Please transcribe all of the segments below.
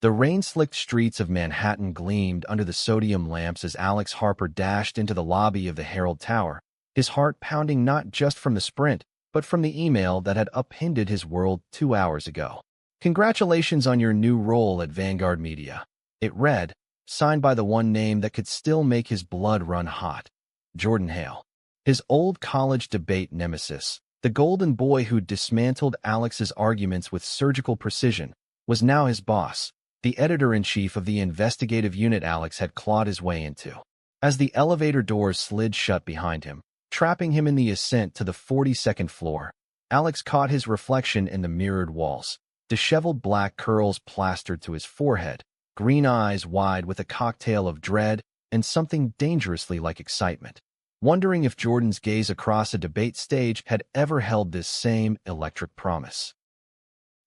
The rain-slicked streets of Manhattan gleamed under the sodium lamps as Alex Harper dashed into the lobby of the Herald Tower, his heart pounding not just from the sprint, but from the email that had upended his world 2 hours ago. "Congratulations on your new role at Vanguard Media," it read, signed by the one name that could still make his blood run hot: Jordan Hale. His old college debate nemesis, the golden boy who'd dismantled Alex's arguments with surgical precision, was now his boss, the editor-in-chief of the investigative unit Alex had clawed his way into. As the elevator doors slid shut behind him, trapping him in the ascent to the 42nd floor, Alex caught his reflection in the mirrored walls, disheveled black curls plastered to his forehead, green eyes wide with a cocktail of dread and something dangerously like excitement, wondering if Jordan's gaze across a debate stage had ever held this same electric promise.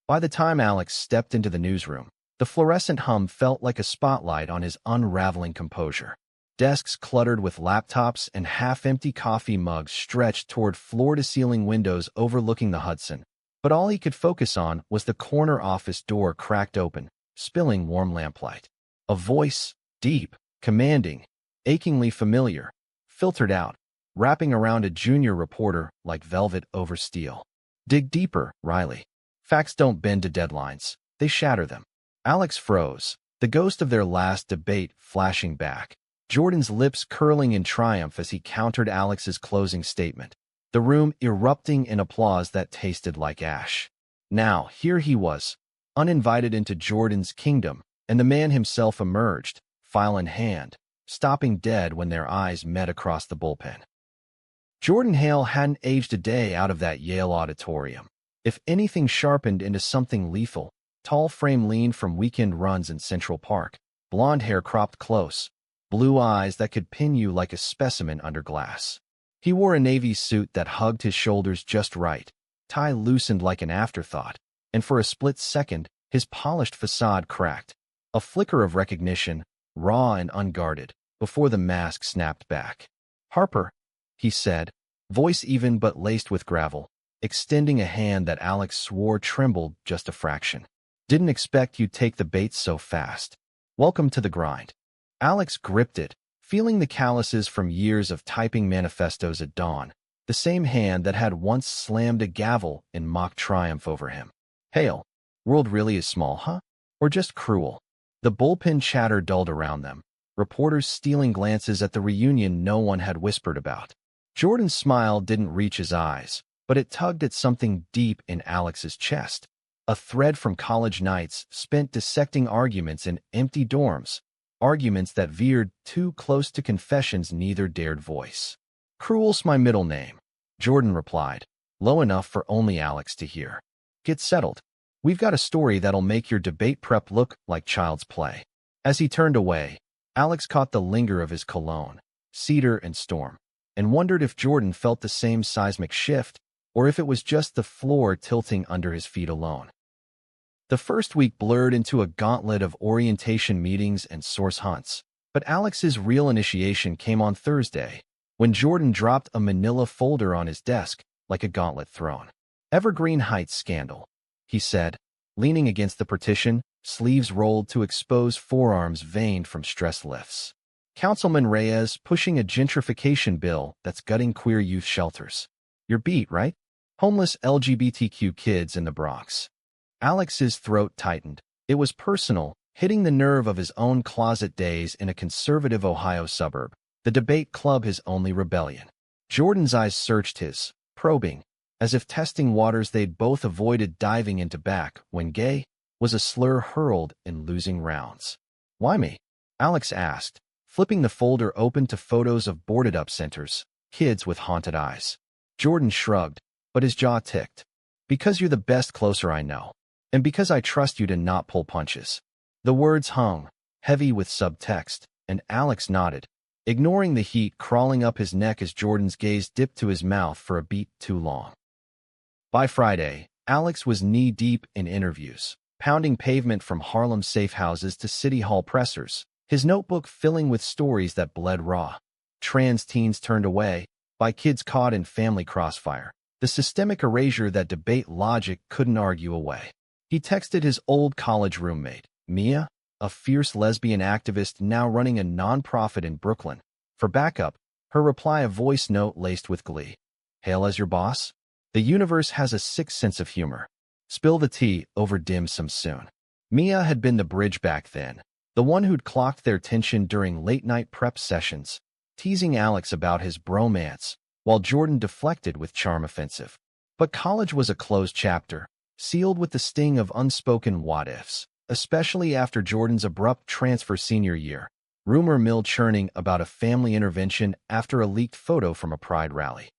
By the time Alex stepped into the newsroom, the fluorescent hum felt like a spotlight on his unraveling composure. Desks cluttered with laptops and half-empty coffee mugs stretched toward floor-to-ceiling windows overlooking the Hudson, but all he could focus on was the corner office door cracked open, spilling warm lamplight. A voice, deep, commanding, achingly familiar, filtered out, wrapping around a junior reporter like velvet over steel. "Dig deeper, Riley. Facts don't bend to deadlines, they shatter them." Alex froze, the ghost of their last debate flashing back, Jordan's lips curling in triumph as he countered Alex's closing statement, the room erupting in applause that tasted like ash. Now, here he was, uninvited into Jordan's kingdom, and the man himself emerged, file in hand, stopping dead when their eyes met across the bullpen. Jordan Hale hadn't aged a day out of that Yale auditorium. If anything, sharpened into something lethal, tall frame lean from weekend runs in Central Park, blonde hair cropped close, blue eyes that could pin you like a specimen under glass. He wore a navy suit that hugged his shoulders just right, tie loosened like an afterthought, and for a split second, his polished facade cracked. A flicker of recognition, raw and unguarded, before the mask snapped back. "Harper," he said, voice even but laced with gravel, extending a hand that Alex swore trembled just a fraction. "Didn't expect you'd take the bait so fast. Welcome to the grind." Alex gripped it, feeling the calluses from years of typing manifestos at dawn, the same hand that had once slammed a gavel in mock triumph over him. "Hale, world really is small, huh? Or just cruel?" The bullpen chatter dulled around them, reporters stealing glances at the reunion no one had whispered about. Jordan's smile didn't reach his eyes, but it tugged at something deep in Alex's chest, a thread from college nights spent dissecting arguments in empty dorms, arguments that veered too close to confessions neither dared voice. "Cruel's my middle name," Jordan replied, low enough for only Alex to hear. "Get settled. We've got a story that'll make your debate prep look like child's play." As he turned away, Alex caught the linger of his cologne, cedar and storm, and wondered if Jordan felt the same seismic shift, or if it was just the floor tilting under his feet alone. The first week blurred into a gauntlet of orientation meetings and source hunts, but Alex's real initiation came on Thursday, when Jordan dropped a manila folder on his desk like a gauntlet thrown. "Evergreen Heights scandal," he said, leaning against the partition, sleeves rolled to expose forearms veined from stress lifts. "Councilman Reyes pushing a gentrification bill that's gutting queer youth shelters. Your beat, right? Homeless LGBTQ kids in the Bronx." Alex's throat tightened. It was personal, hitting the nerve of his own closet days in a conservative Ohio suburb, the debate club his only rebellion. Jordan's eyes searched his, probing, as if testing waters they'd both avoided diving into back when gay was a slur hurled in losing rounds. "Why me?" Alex asked, flipping the folder open to photos of boarded-up centers, kids with haunted eyes. Jordan shrugged, but his jaw ticked. "Because you're the best closer I know. And because I trust you to not pull punches." The words hung, heavy with subtext, and Alex nodded, ignoring the heat crawling up his neck as Jordan's gaze dipped to his mouth for a beat too long. By Friday, Alex was knee-deep in interviews, pounding pavement from Harlem safe houses to City Hall pressers, his notebook filling with stories that bled raw. Trans teens turned away, by kids caught in family crossfire, the systemic erasure that debate logic couldn't argue away. He texted his old college roommate, Mia, a fierce lesbian activist now running a non-profit in Brooklyn. For backup, her reply a voice note laced with glee. Hail as your boss? The universe has a sick sense of humor. Spill the tea over dim sum soon. Mia had been the bridge back then, the one who'd clocked their tension during late-night prep sessions, teasing Alex about his bromance, while Jordan deflected with charm offensive. But college was a closed chapter, sealed with the sting of unspoken what-ifs, especially after Jordan's abrupt transfer senior year, rumor mill churning about a family intervention after a leaked photo from a Pride rally.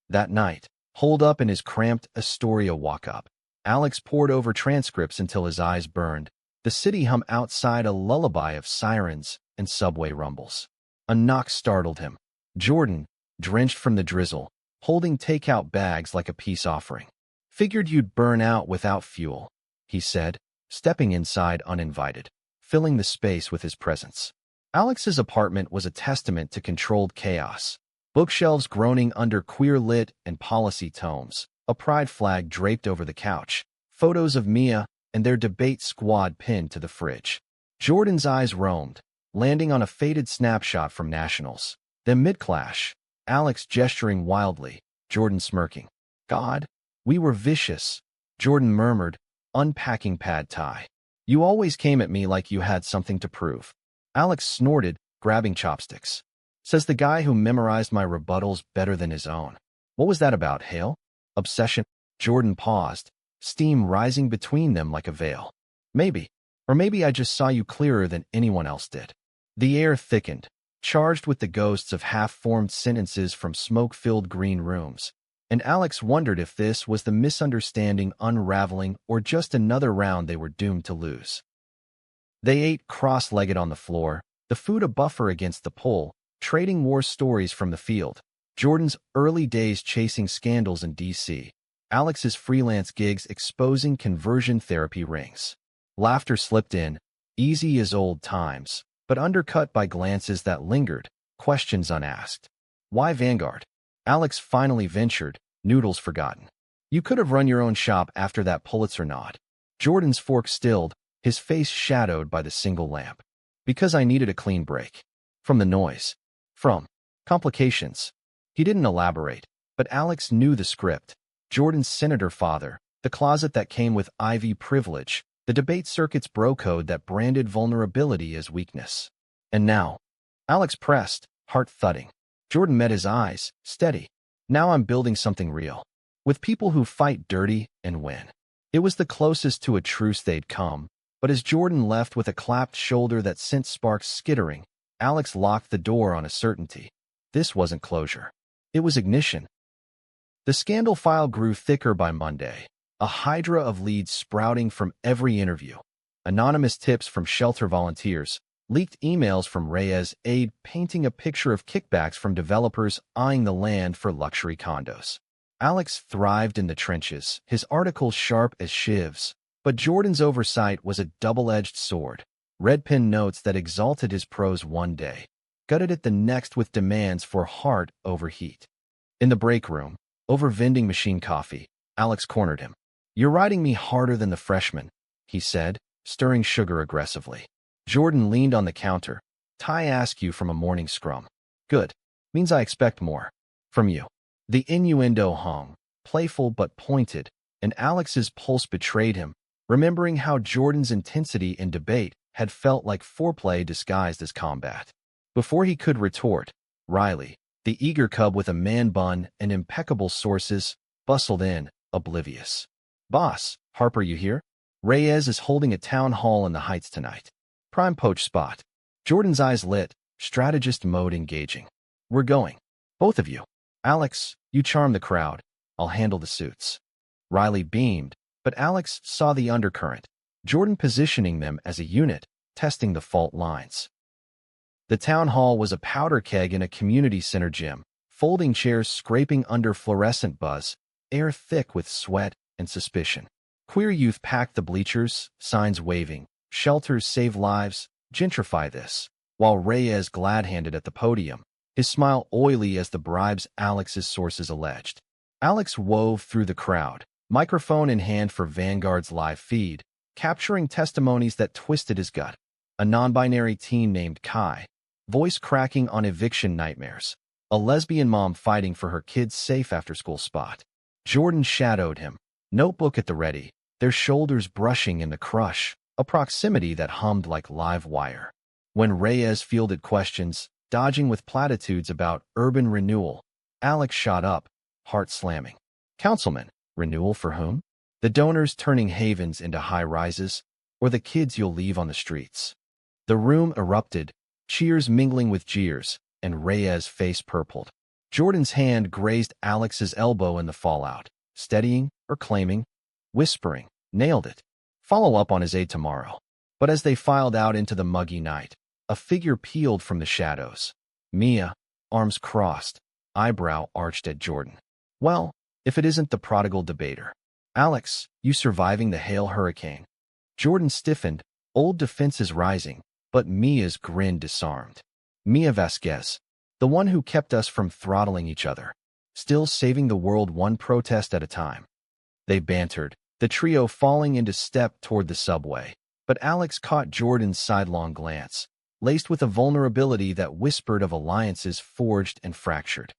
That night, holed up in his cramped Astoria walk-up, Alex pored over transcripts until his eyes burned, the city hum outside a lullaby of sirens and subway rumbles. A knock startled him. Jordan, drenched from the drizzle, holding takeout bags like a peace offering. Figured you'd burn out without fuel, he said, stepping inside uninvited, filling the space with his presence. Alex's apartment was a testament to controlled chaos. Bookshelves groaning under queer-lit and policy tomes, a pride flag draped over the couch, photos of Mia and their debate squad pinned to the fridge. Jordan's eyes roamed, landing on a faded snapshot from Nationals. Then mid-clash, Alex gesturing wildly, Jordan smirking. God, we were vicious, Jordan murmured, unpacking pad thai. You always came at me like you had something to prove. Alex snorted, grabbing chopsticks. Says the guy who memorized my rebuttals better than his own. What was that about, Hale? Obsession? Jordan paused, steam rising between them like a veil. Maybe. Or maybe I just saw you clearer than anyone else did. The air thickened, charged with the ghosts of half-formed sentences from smoke-filled green rooms, and Alex wondered if this was the misunderstanding unraveling or just another round they were doomed to lose. They ate cross-legged on the floor, the food a buffer against the pull, trading war stories from the field. Jordan's early days chasing scandals in D.C., Alex's freelance gigs exposing conversion therapy rings. Laughter slipped in, easy as old times, but undercut by glances that lingered, questions unasked. Why Vanguard? Alex finally ventured, noodles forgotten. You could have run your own shop after that Pulitzer nod. Jordan's fork stilled, his face shadowed by the single lamp. Because I needed a clean break. From the noise. From complications. He didn't elaborate, but Alex knew the script. Jordan's senator father, the closet that came with Ivy privilege, the debate circuit's bro code that branded vulnerability as weakness. And now, Alex pressed, heart thudding. Jordan met his eyes, steady. Now I'm building something real. With people who fight dirty and win. It was the closest to a truce they'd come, but as Jordan left with a clapped shoulder that sent sparks skittering, Alex locked the door on a certainty. This wasn't closure. It was ignition. The scandal file grew thicker by Monday, a hydra of leads sprouting from every interview. Anonymous tips from shelter volunteers, leaked emails from Reyes' aide painting a picture of kickbacks from developers eyeing the land for luxury condos. Alex thrived in the trenches, his articles sharp as shivs, but Jordan's oversight was a double-edged sword. Red pen notes that exalted his prose one day, gutted it the next with demands for heart over heat. In the break room, over vending machine coffee, Alex cornered him. You're riding me harder than the freshman, he said, stirring sugar aggressively. Jordan leaned on the counter. Ty asked you from a morning scrum. Good. Means I expect more. From you. The innuendo hung, playful but pointed, and Alex's pulse betrayed him, remembering how Jordan's intensity in debate had felt like foreplay disguised as combat. Before he could retort, Riley, the eager cub with a man bun and impeccable sources, bustled in, oblivious. Boss, Harper, you here? Reyes is holding a town hall in the Heights tonight. Prime poach spot. Jordan's eyes lit, strategist mode engaging. We're going. Both of you. Alex, you charm the crowd. I'll handle the suits. Riley beamed, but Alex saw the undercurrent, Jordan positioning them as a unit, testing the fault lines. The town hall was a powder keg in a community center gym, folding chairs scraping under fluorescent buzz, air thick with sweat and suspicion. Queer youth packed the bleachers, signs waving, shelters save lives, gentrify this, while Reyes glad-handed at the podium, his smile oily as the bribes Alex's sources alleged. Alex wove through the crowd, microphone in hand for Vanguard's live feed, capturing testimonies that twisted his gut. A non-binary teen named Kai, voice cracking on eviction nightmares. A lesbian mom fighting for her kid's safe after-school spot. Jordan shadowed him, notebook at the ready, their shoulders brushing in the crush, a proximity that hummed like live wire. When Reyes fielded questions, dodging with platitudes about urban renewal, Alex shot up, heart slamming. Councilman, renewal for whom? The donors turning havens into high-rises, or the kids you'll leave on the streets? The room erupted, cheers mingling with jeers, and Reyes' face purpled. Jordan's hand grazed Alex's elbow in the fallout, steadying or claiming, whispering, nailed it. Follow up on his aid tomorrow. But as they filed out into the muggy night, a figure peeled from the shadows. Mia, arms crossed, eyebrow arched at Jordan. Well, if it isn't the prodigal debater. Alex, you surviving the hail hurricane. Jordan stiffened, old defenses rising, but Mia's grin disarmed. Mia Vasquez, the one who kept us from throttling each other, still saving the world one protest at a time. They bantered, the trio falling into step toward the subway, but Alex caught Jordan's sidelong glance, laced with a vulnerability that whispered of alliances forged and fractured.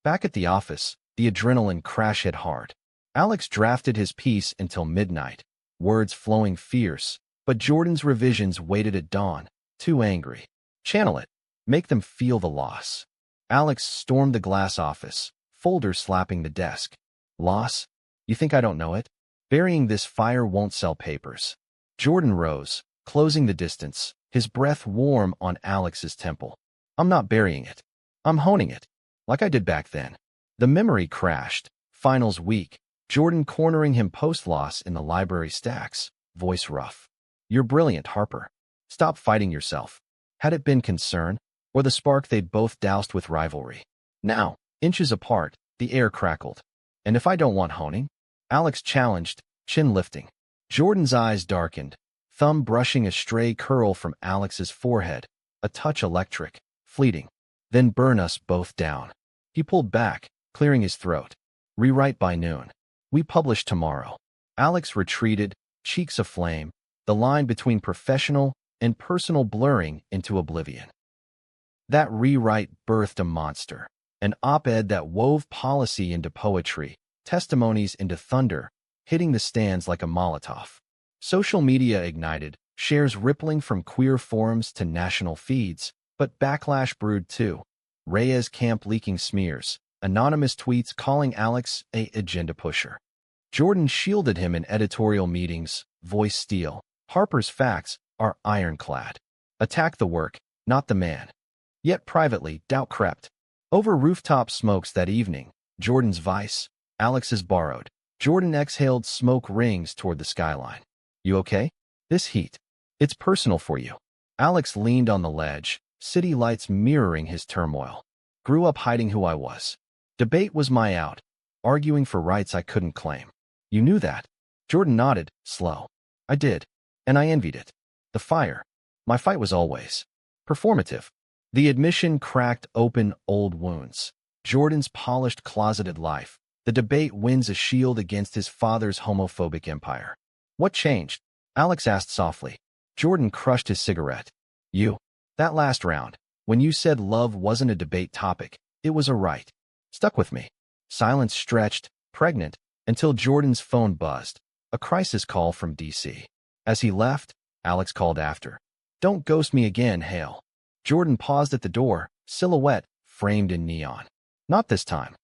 Back at the office, the adrenaline crash hit hard. Alex drafted his piece until midnight, words flowing fierce, but Jordan's revisions waited at dawn, too angry. Channel it. Make them feel the loss. Alex stormed the glass office, folder slapping the desk. Loss? You think I don't know it? Burying this fire won't sell papers. Jordan rose, closing the distance, his breath warm on Alex's temple. I'm not burying it. I'm honing it, like I did back then. The memory crashed, finals week, Jordan cornering him post-loss in the library stacks, voice rough. You're brilliant, Harper. Stop fighting yourself. Had it been concern, or the spark they'd both doused with rivalry? Now, inches apart, the air crackled. And if I don't want honing? Alex challenged, chin lifting. Jordan's eyes darkened, thumb brushing a stray curl from Alex's forehead, a touch electric, fleeting. Then burn us both down. He pulled back, clearing his throat. Rewrite by noon. We publish tomorrow. Alex retreated, cheeks aflame, the line between professional and personal blurring into oblivion. That rewrite birthed a monster, an op-ed that wove policy into poetry, testimonies into thunder, hitting the stands like a Molotov. Social media ignited, shares rippling from queer forums to national feeds, but backlash brewed too. Reyes camp leaking smears, anonymous tweets calling Alex a agenda pusher. Jordan shielded him in editorial meetings, voice steel. Harper's facts are ironclad. Attack the work, not the man. Yet privately, doubt crept. Over rooftop smokes that evening, Jordan's vice, Alex's borrowed. Jordan exhaled smoke rings toward the skyline. You okay? This heat. It's personal for you. Alex leaned on the ledge, city lights mirroring his turmoil. Grew up hiding who I was. Debate was my out, arguing for rights I couldn't claim. You knew that? Jordan nodded, slow. I did, and I envied it. The fire. My fight was always performative. The admission cracked open old wounds. Jordan's polished closeted life. The debate wins a shield against his father's homophobic empire. What changed? Alex asked softly. Jordan crushed his cigarette. You. That last round, when you said love wasn't a debate topic, it was a right. Stuck with me. Silence stretched, pregnant, until Jordan's phone buzzed. A crisis call from D.C. As he left, Alex called after. Don't ghost me again, Hale. Jordan paused at the door, silhouette framed in neon. Not this time.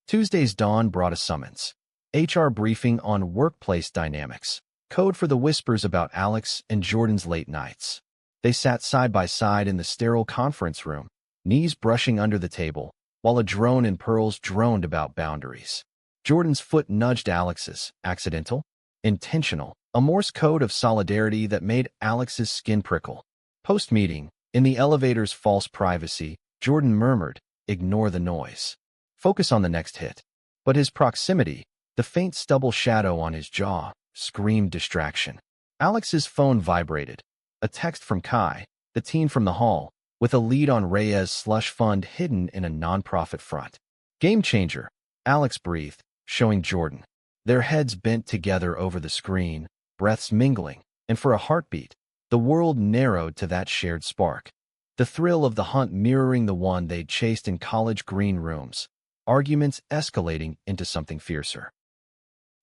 Tuesday's dawn brought a summons. HR briefing on workplace dynamics. Code for the whispers about Alex and Jordan's late nights. They sat side by side in the sterile conference room, knees brushing under the table, while a drone in pearls droned about boundaries. Jordan's foot nudged Alex's, accidental, intentional, a Morse code of solidarity that made Alex's skin prickle. Post-meeting, in the elevator's false privacy, Jordan murmured, ignore the noise. Focus on the next hit. But his proximity, the faint stubble shadow on his jaw, screamed distraction. Alex's phone vibrated. A text from Kai, the teen from the hall, with a lead on Reyes' slush fund hidden in a nonprofit front. Game changer, Alex breathed, showing Jordan. Their heads bent together over the screen, breaths mingling, and for a heartbeat, the world narrowed to that shared spark. The thrill of the hunt mirroring the one they'd chased in college green rooms, arguments escalating into something fiercer.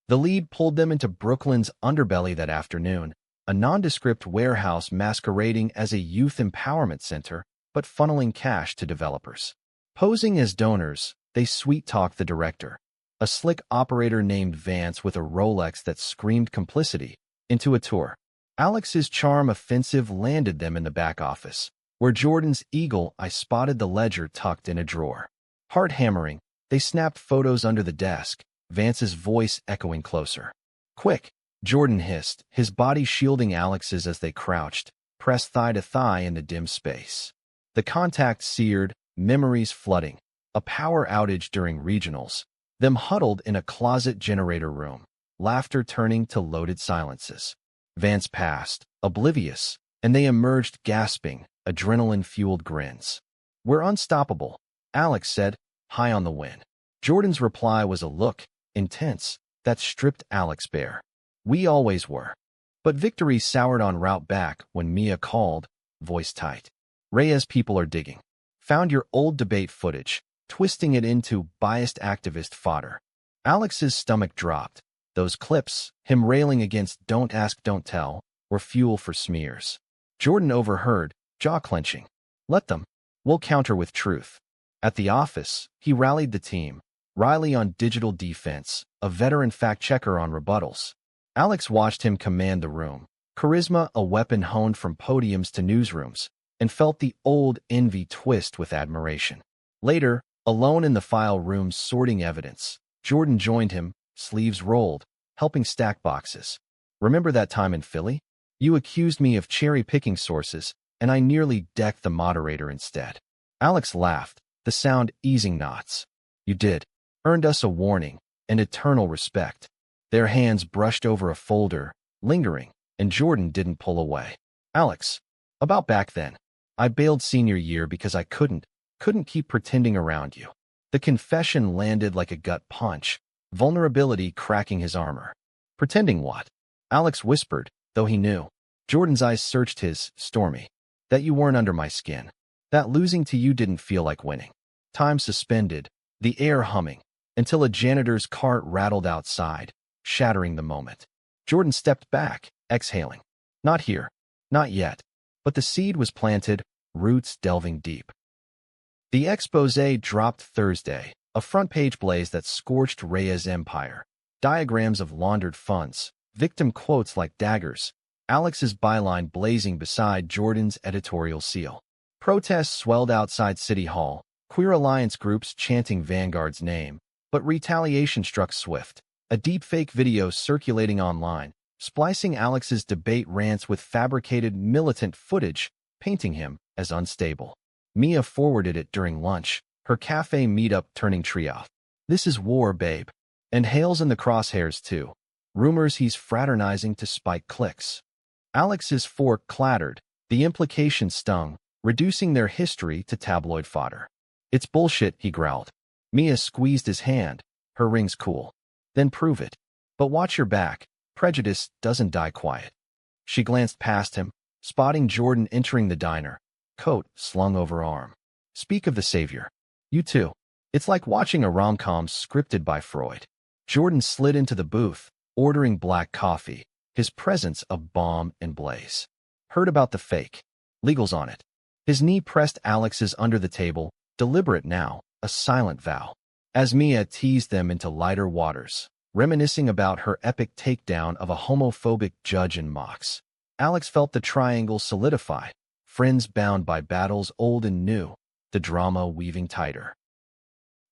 The lead pulled them into Brooklyn's underbelly that afternoon, a nondescript warehouse masquerading as a youth empowerment center, but funneling cash to developers. Posing as donors, they sweet-talked the director, a slick operator named Vance with a Rolex that screamed complicity, into a tour. Alex's charm offensive landed them in the back office, where Jordan's eagle eye spotted the ledger tucked in a drawer. Heart hammering, they snapped photos under the desk, Vance's voice echoing closer. "Quick," Jordan hissed, his body shielding Alex's as they crouched, pressed thigh to thigh in the dim space. The contact seared, memories flooding, a power outage during regionals, them huddled in a closet generator room, laughter turning to loaded silences. Vance passed, oblivious, and they emerged gasping, adrenaline-fueled grins. "We're unstoppable," Alex said, high on the win. Jordan's reply was a look, intense, that stripped Alex bare. "We always were." But victory soured en route back when Mia called, voice tight. "Reyes, people are digging. Found your old debate footage, twisting it into biased activist fodder." Alex's stomach dropped. Those clips, him railing against "don't ask, don't tell," were fuel for smears. Jordan overheard, jaw-clenching. "Let them. We'll counter with truth." At the office, he rallied the team, Riley on digital defense, a veteran fact-checker on rebuttals. Alex watched him command the room, charisma a weapon honed from podiums to newsrooms, and felt the old envy twist with admiration. Later, alone in the file room sorting evidence, Jordan joined him, sleeves rolled, helping stack boxes. "Remember that time in Philly? You accused me of cherry-picking sources, and I nearly decked the moderator instead." Alex laughed, the sound easing knots. "You did. Earned us a warning, and eternal respect." Their hands brushed over a folder, lingering, and Jordan didn't pull away. "Alex, about back then. I bailed senior year because I couldn't keep pretending around you." The confession landed like a gut punch, vulnerability cracking his armor. "Pretending what?" Alex whispered, though he knew. Jordan's eyes searched his, stormy. "That you weren't under my skin. That losing to you didn't feel like winning." Time suspended, the air humming, until a janitor's cart rattled outside, shattering the moment. Jordan stepped back, exhaling. Not here. Not yet. But the seed was planted, roots delving deep. The exposé dropped Thursday, a front-page blaze that scorched Reyes' empire. Diagrams of laundered funds, victim quotes like daggers, Alex's byline blazing beside Jordan's editorial seal. Protests swelled outside City Hall, queer alliance groups chanting Vanguard's name, but retaliation struck swift. A deepfake video circulating online, splicing Alex's debate rants with fabricated militant footage, painting him as unstable. Mia forwarded it during lunch, her cafe meetup turning triage. "This is war, babe." And Hale's in the crosshairs too. Rumors he's fraternizing to spike clicks. Alex's fork clattered, the implication stung, reducing their history to tabloid fodder. "It's bullshit," he growled. Mia squeezed his hand, her rings cool. "Then prove it. But watch your back. Prejudice doesn't die quiet." She glanced past him, spotting Jordan entering the diner, coat slung over arm. "Speak of the savior. You too." It's like watching a rom-com scripted by Freud. Jordan slid into the booth, ordering black coffee, his presence a bomb and blaze. "Heard about the fake. Legal's on it." His knee pressed Alex's under the table, deliberate now, a silent vow. As Mia teased them into lighter waters, reminiscing about her epic takedown of a homophobic judge in Mox, Alex felt the triangle solidify, friends bound by battles old and new, the drama weaving tighter.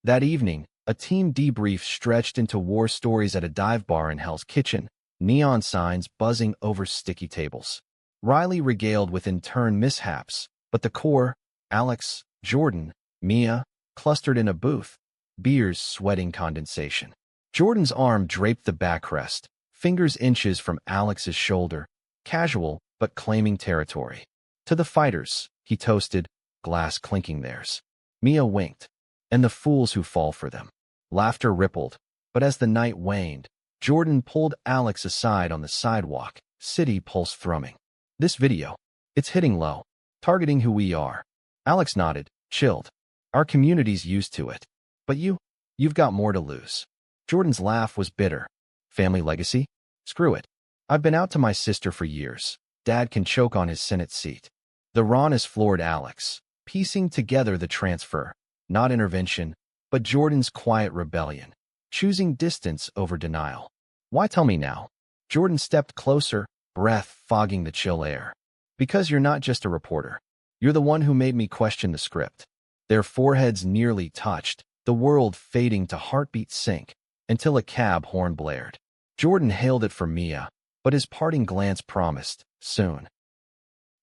That evening, a team debrief stretched into war stories at a dive bar in Hell's Kitchen, neon signs buzzing over sticky tables. Riley regaled with intern mishaps, but the core, Alex, Jordan, Mia, clustered in a booth, beers sweating condensation. Jordan's arm draped the backrest, fingers inches from Alex's shoulder, casual but claiming territory. "To the fighters," he toasted, glass clinking theirs. Mia winked. "And the fools who fall for them." Laughter rippled, but as the night waned, Jordan pulled Alex aside on the sidewalk, city pulse thrumming. This video, it's hitting low, targeting who we are. Alex nodded, chilled. Our community's used to it. But you've got more to lose. Jordan's laugh was bitter. Family legacy? Screw it. I've been out to my sister for years. Dad can choke on his Senate seat. The rawness floored Alex, piecing together the transfer. Not intervention, but Jordan's quiet rebellion. Choosing distance over denial. Why tell me now? Jordan stepped closer, breath fogging the chill air. Because you're not just a reporter. You're the one who made me question the script. Their foreheads nearly touched, the world fading to heartbeat sync, until a cab horn blared. Jordan hailed it for Mia, but his parting glance promised, soon.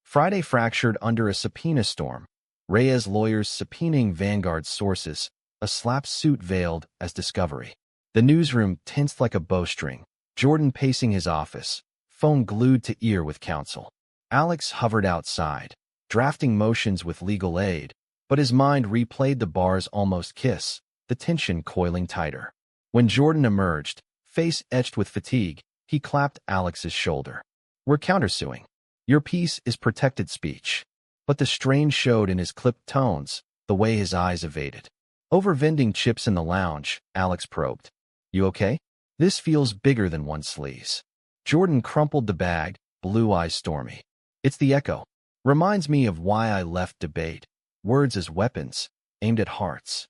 Friday fractured under a subpoena storm. Reyes lawyers subpoenaing Vanguard's sources, a slap suit veiled as discovery. The newsroom tensed like a bowstring. Jordan pacing his office, phone glued to ear with counsel. Alex hovered outside, drafting motions with legal aid, but his mind replayed the bar's almost kiss, the tension coiling tighter. When Jordan emerged, face etched with fatigue, he clapped Alex's shoulder. We're countersuing. Your piece is protected speech. But the strain showed in his clipped tones, the way his eyes evaded. Over vending chips in the lounge, Alex probed. You okay? This feels bigger than one sleaze. Jordan crumpled the bag, blue eyes stormy. It's the echo. Reminds me of why I left debate. Words as weapons, aimed at hearts.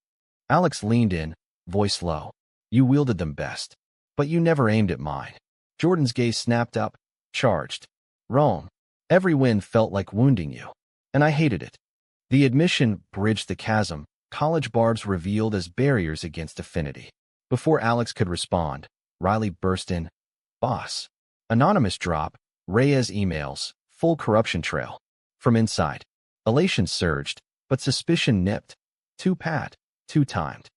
Alex leaned in, voice low. You wielded them best. But you never aimed at mine. Jordan's gaze snapped up, charged. Wrong. Every win felt like wounding you. And I hated it. The admission bridged the chasm, college barbs revealed as barriers against affinity. Before Alex could respond, Riley burst in. Boss. Anonymous drop, Reyes emails, full corruption trail. From inside. Elation surged, but suspicion nipped. Too pat, too timed.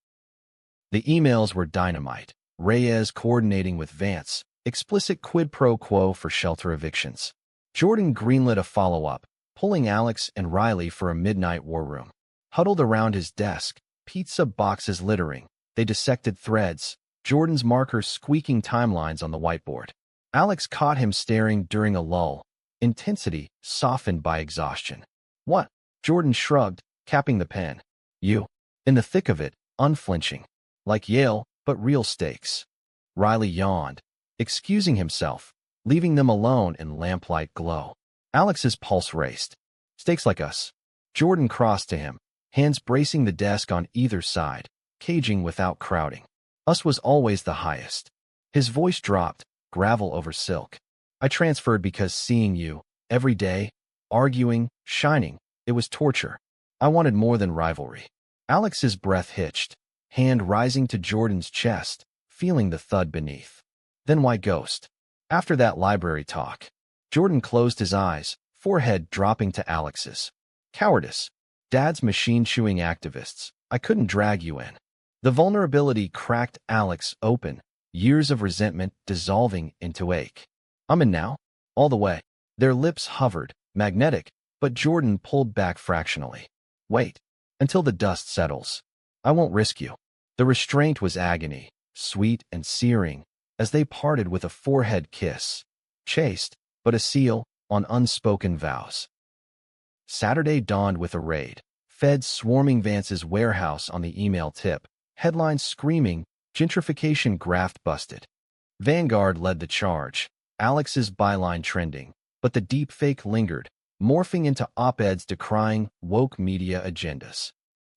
The emails were dynamite. Reyes coordinating with Vance, explicit quid pro quo for shelter evictions. Jordan greenlit a follow-up, pulling Alex and Riley for a midnight war room. Huddled around his desk, pizza boxes littering, they dissected threads, Jordan's markers squeaking timelines on the whiteboard. Alex caught him staring during a lull, intensity softened by exhaustion. What? Jordan shrugged, capping the pen. You. In the thick of it, unflinching. Like Yale, but real stakes. Riley yawned, excusing himself, leaving them alone in lamplight glow. Alex's pulse raced. Stakes like us. Jordan crossed to him, hands bracing the desk on either side, caging without crowding. Us was always the highest. His voice dropped, gravel over silk. I transferred because seeing you, every day, arguing, shining, it was torture. I wanted more than rivalry. Alex's breath hitched, hand rising to Jordan's chest, feeling the thud beneath. Then why ghost? After that library talk, Jordan closed his eyes, forehead dropping to Alex's. Cowardice. Dad's machine-chewing activists. I couldn't drag you in. The vulnerability cracked Alex open, years of resentment dissolving into ache. I'm in now? All the way. Their lips hovered, magnetic, but Jordan pulled back fractionally. Wait. Until the dust settles. I won't risk you. The restraint was agony, sweet and searing, as they parted with a forehead kiss. Chaste, but a seal on unspoken vows. Saturday dawned with a raid. Feds swarming Vance's warehouse on the email tip. Headlines screaming, gentrification graft busted. Vanguard led the charge, Alex's byline trending, but the deepfake lingered, morphing into op-eds decrying woke media agendas.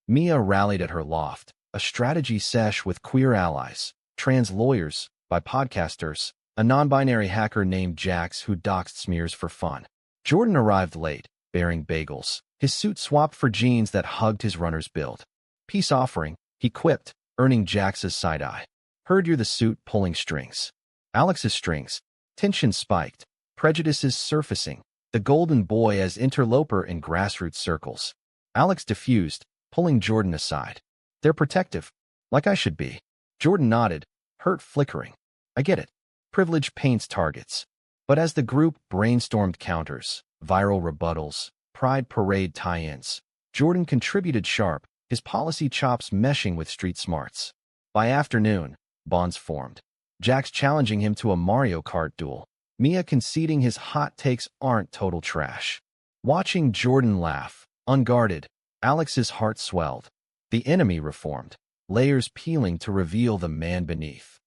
Mia rallied at her loft, a strategy sesh with queer allies, trans lawyers, podcasters, a non-binary hacker named Jax who doxed smears for fun. Jordan arrived late, bearing bagels, his suit swapped for jeans that hugged his runner's build. Peace offering, he quipped, earning Jax's side-eye. Heard you're the suit pulling strings. Alex's strings. Tension spiked, prejudices surfacing, the golden boy as interloper in grassroots circles. Alex diffused, pulling Jordan aside. They're protective, like I should be. Jordan nodded, hurt flickering. I get it. Privilege paints targets. But as the group brainstormed counters, viral rebuttals, pride parade tie-ins, Jordan contributed sharp, his policy chops meshing with street smarts. By afternoon, bonds formed. Jax challenging him to a Mario Kart duel, Mia conceding his hot takes aren't total trash. Watching Jordan laugh, unguarded, Alex's heart swelled. The enemy reformed, layers peeling to reveal the man beneath.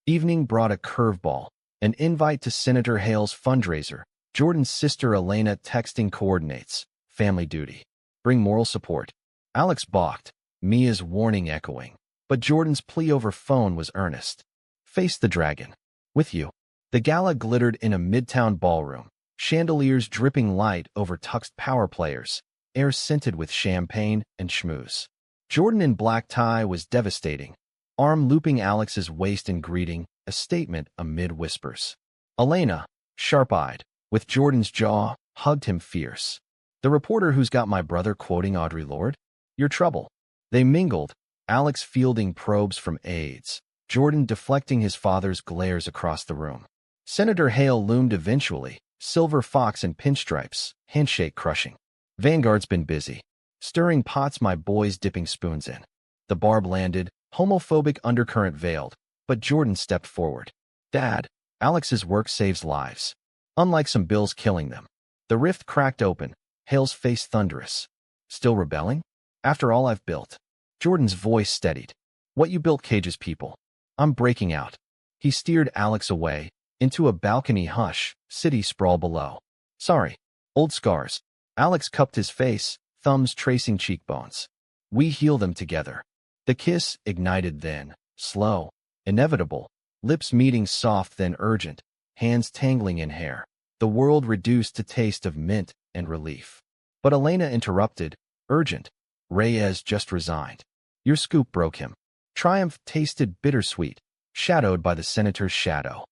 Evening brought a curveball, an invite to Senator Hale's fundraiser, Jordan's sister Elena texting coordinates, family duty. Bring moral support. Alex balked, Mia's warning echoing, but Jordan's plea over phone was earnest. Face the dragon. With you. The gala glittered in a midtown ballroom, chandeliers dripping light over tuxed power players, air scented with champagne and schmooze. Jordan in black tie was devastating, arm looping Alex's waist in greeting, a statement amid whispers. Elena, sharp-eyed, with Jordan's jaw, hugged him fierce. The reporter who's got my brother quoting Audre Lorde? Your trouble. They mingled, Alex fielding probes from aides, Jordan deflecting his father's glares across the room. Senator Hale loomed eventually, silver fox and pinstripes, handshake crushing. Vanguard's been busy. Stirring pots my boys dipping spoons in. The barb landed, homophobic undercurrent veiled, but Jordan stepped forward. Dad, Alex's work saves lives. Unlike some bills killing them. The rift cracked open, Hale's face thunderous. Still rebelling? After all I've built. Jordan's voice steadied. What you built cages people. I'm breaking out. He steered Alex away, into a balcony hush, city sprawl below. Sorry. Old scars. Alex cupped his face, thumbs tracing cheekbones. We heal them together. The kiss ignited then, slow, inevitable, lips meeting soft then urgent, hands tangling in hair. The world reduced to taste of mint and relief. But Elena interrupted, urgent. Reyes just resigned. Your scoop broke him. Triumph tasted bittersweet, shadowed by the senator's shadow.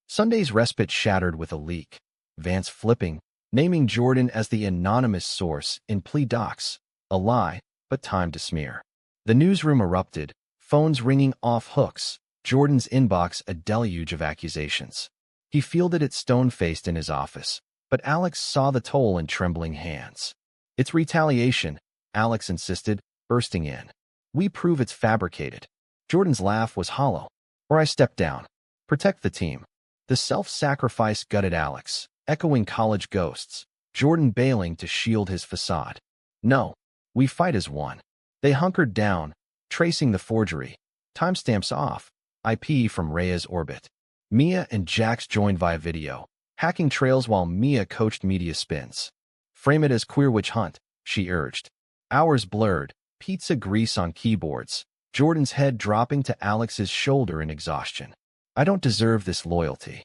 Sunday's respite shattered with a leak. Vance flipping, naming Jordan as the anonymous source in plea docs. A lie, but time to smear. The newsroom erupted, phones ringing off hooks, Jordan's inbox a deluge of accusations. He fielded it stone-faced in his office, but Alex saw the toll in trembling hands. It's retaliation, Alex insisted, bursting in. We prove it's fabricated. Jordan's laugh was hollow. Or I step down. Protect the team. The self-sacrifice gutted Alex, echoing college ghosts, Jordan bailing to shield his facade. No, we fight as one. They hunkered down, tracing the forgery. Timestamps off. IP from Rhea's orbit. Mia and Jax joined via video, hacking trails while Mia coached media spins. Frame it as queer witch hunt, she urged. Hours blurred, pizza grease on keyboards, Jordan's head dropping to Alex's shoulder in exhaustion. I don't deserve this loyalty.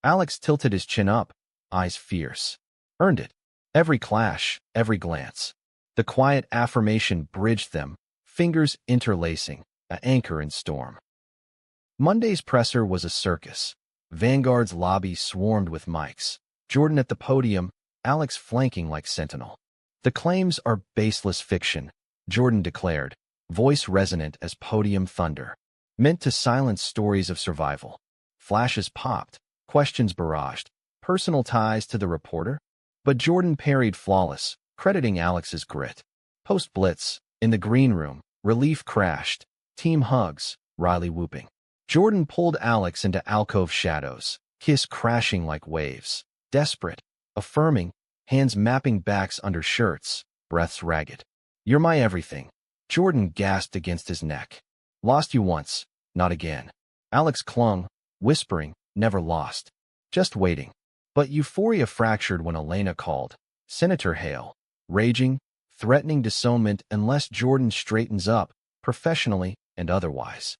Alex tilted his chin up, eyes fierce. Earned it. Every clash, every glance. The quiet affirmation bridged them, fingers interlacing, an anchor in storm. Monday's presser was a circus. Vanguard's lobby swarmed with mics. Jordan at the podium, Alex flanking like sentinel. The claims are baseless fiction, Jordan declared, voice resonant as podium thunder. Meant to silence stories of survival. Flashes popped, questions barraged, personal ties to the reporter. But Jordan parried flawless, crediting Alex's grit. Post-blitz, in the green room, relief crashed, team hugs, Riley whooping. Jordan pulled Alex into alcove shadows, kiss crashing like waves. Desperate, affirming, hands mapping backs under shirts, breaths ragged. You're my everything. Jordan gasped against his neck. Lost you once, not again. Alex clung, whispering, never lost. Just waiting. But euphoria fractured when Elena called. Senator Hale, raging, threatening disownment unless Jordan straightens up, professionally and otherwise.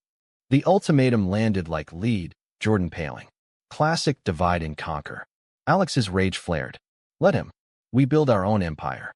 The ultimatum landed like lead, Jordan paling. Classic divide and conquer. Alex's rage flared. Let him. We build our own empire.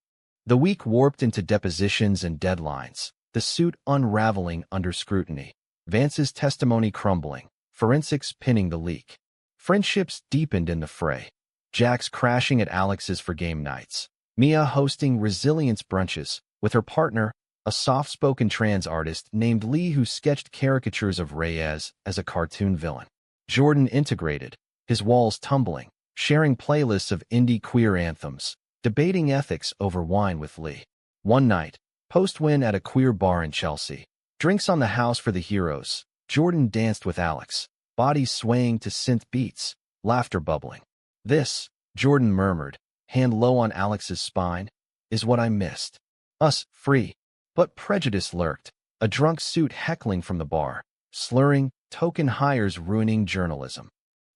The week warped into depositions and deadlines, the suit unraveling under scrutiny. Vance's testimony crumbling, forensics pinning the leak. Friendships deepened in the fray. Jax crashing at Alex's for game nights. Mia hosting resilience brunches with her partner, a soft-spoken trans artist named Lee who sketched caricatures of Reyes as a cartoon villain. Jordan integrated, his walls tumbling, sharing playlists of indie queer anthems, debating ethics over wine with Lee. One night, post-win at a queer bar in Chelsea. Drinks on the house for the heroes, Jordan danced with Alex, body swaying to synth beats, laughter bubbling. This, Jordan murmured, hand low on Alex's spine, is what I missed. Us, free. But prejudice lurked, a drunk suit heckling from the bar, slurring, token hires ruining journalism.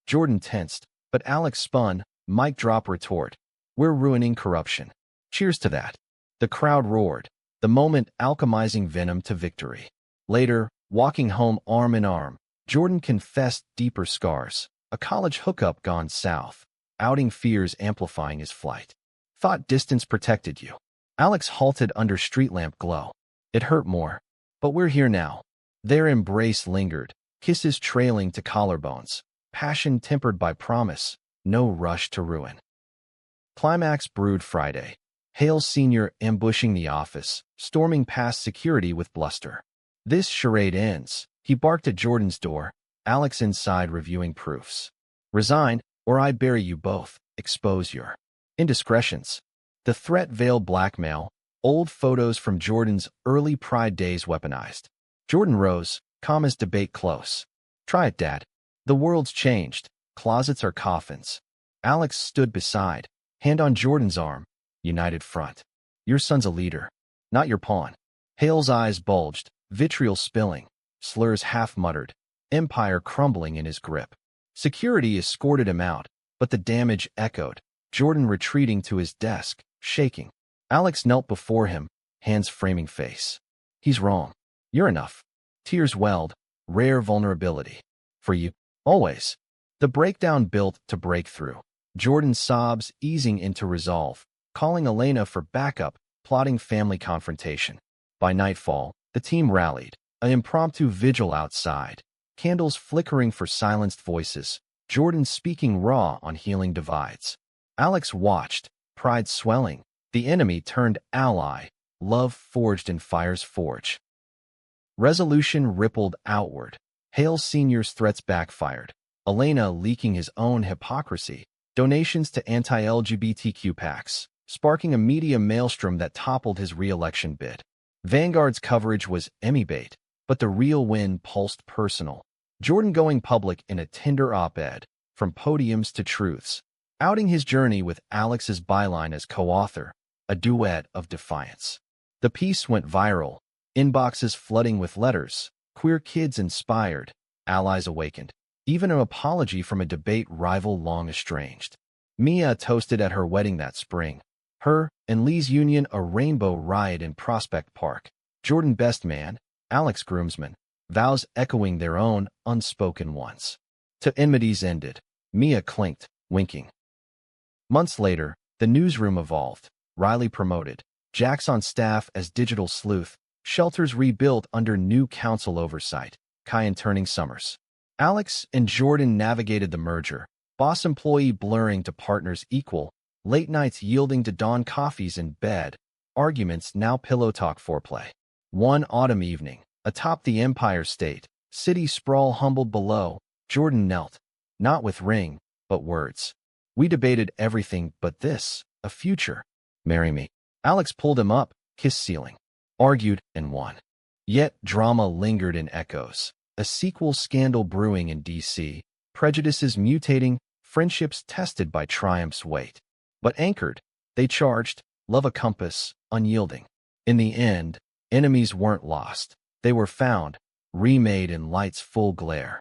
Jordan tensed, but Alex spun, mic drop retort. We're ruining corruption. Cheers to that. The crowd roared, the moment alchemizing venom to victory. Later, walking home arm in arm, Jordan confessed deeper scars, a college hookup gone south, outing fears amplifying his flight. Thought distance protected you. Alex halted under street lamp glow. It hurt more. But we're here now. Their embrace lingered, kisses trailing to collarbones, passion tempered by promise, no rush to ruin. Climax brewed Friday. Hale Sr. ambushing the office, storming past security with bluster. This charade ends. He barked at Jordan's door, Alex inside reviewing proofs. Resign, or I bury you both, expose your indiscretions. The threat veiled blackmail, old photos from Jordan's early Pride days weaponized. Jordan rose, calm as debate close. Try it, Dad. The world's changed. Closets are coffins. Alex stood beside, hand on Jordan's arm, united front. Your son's a leader, not your pawn. Hale's eyes bulged, vitriol spilling, slurs half-muttered, empire crumbling in his grip. Security escorted him out, but the damage echoed, Jordan retreating to his desk, shaking. Alex knelt before him, hands framing face. He's wrong. You're enough. Tears welled, rare vulnerability. For you, always. The breakdown built to breakthrough. Jordan's sobs easing into resolve, calling Elena for backup, plotting family confrontation. By nightfall, the team rallied, an impromptu vigil outside, candles flickering for silenced voices, Jordan speaking raw on healing divides. Alex watched, pride swelling, the enemy turned ally, love forged in fire's forge. Resolution rippled outward. Hale Sr.'s threats backfired, Elena leaking his own hypocrisy, donations to anti-LGBTQ PACs, sparking a media maelstrom that toppled his re-election bid. Vanguard's coverage was Emmy bait, but the real win pulsed personal. Jordan going public in a tender op-ed, from podiums to truths, outing his journey with Alex's byline as co-author, a duet of defiance. The piece went viral, inboxes flooding with letters, queer kids inspired, allies awakened, even an apology from a debate rival long estranged. Mia toasted at her wedding that spring. Her and Lee's union a rainbow riot in Prospect Park. Jordan best man, Alex groomsman, vows echoing their own unspoken ones. To enmities ended, Mia clinked, winking. Months later, the newsroom evolved. Riley promoted, Jax on staff as digital sleuth, shelters rebuilt under new council oversight, Kyan turning summers. Alex and Jordan navigated the merger, boss employee blurring to partners equal, late nights yielding to dawn coffees in bed, arguments now pillow talk foreplay. One autumn evening, atop the Empire State, city sprawl humbled below, Jordan knelt, not with ring, but words. We debated everything but this, a future. Marry me. Alex pulled him up, kissed ceiling. Argued and won. Yet drama lingered in echoes. A sequel scandal brewing in D.C., prejudices mutating, friendships tested by triumph's weight. But anchored, they charged, love a compass, unyielding. In the end, enemies weren't lost. They were found, remade in light's full glare.